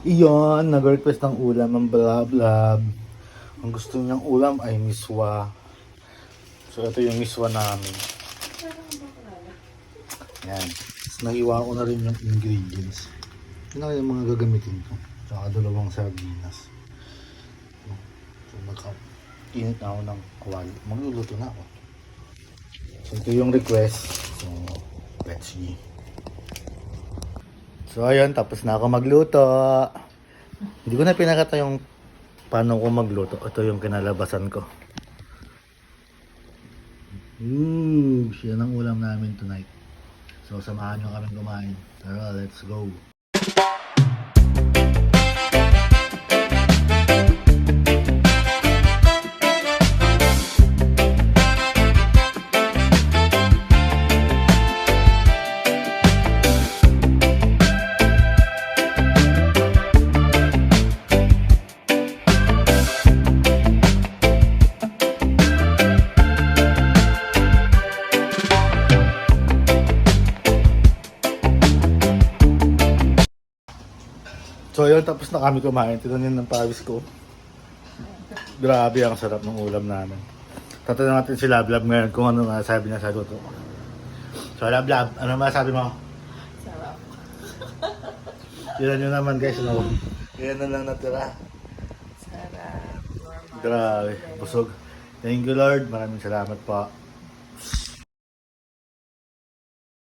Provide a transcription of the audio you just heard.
Iyon, nag-request ng ulam ang Blablab. Ang gusto niyang ulam ay miswa. So ito yung miswa namin. Yan. Tapos nahiwa ko na rin yung ingredients. Yun na yung mga gagamitin ko. Tsaka dalawang sardinas. So naka-init na ako ng kawali. Magluluto na ako. So ito yung request. So let's see. So ayun, tapos na ako magluto. Hindi ko na pinakita yung paano ko magluto. Ito yung kinalabasan ko. Siya ang ulam namin tonight. So samahan nyo kami kumain. Tara, let's go. So yun, tapos na kami kumain. Tinanin ng pawis ko. Grabe, ang sarap ng ulam namin. Tatanungin natin si Lablab ngayon kung ano masasabi niya sa luto. So Lablab, ano masasabi mo? Sarap. Tignan nyo naman guys, no? Yan na lang natira. Sarap. Grabe, busog. Thank you Lord, maraming salamat po.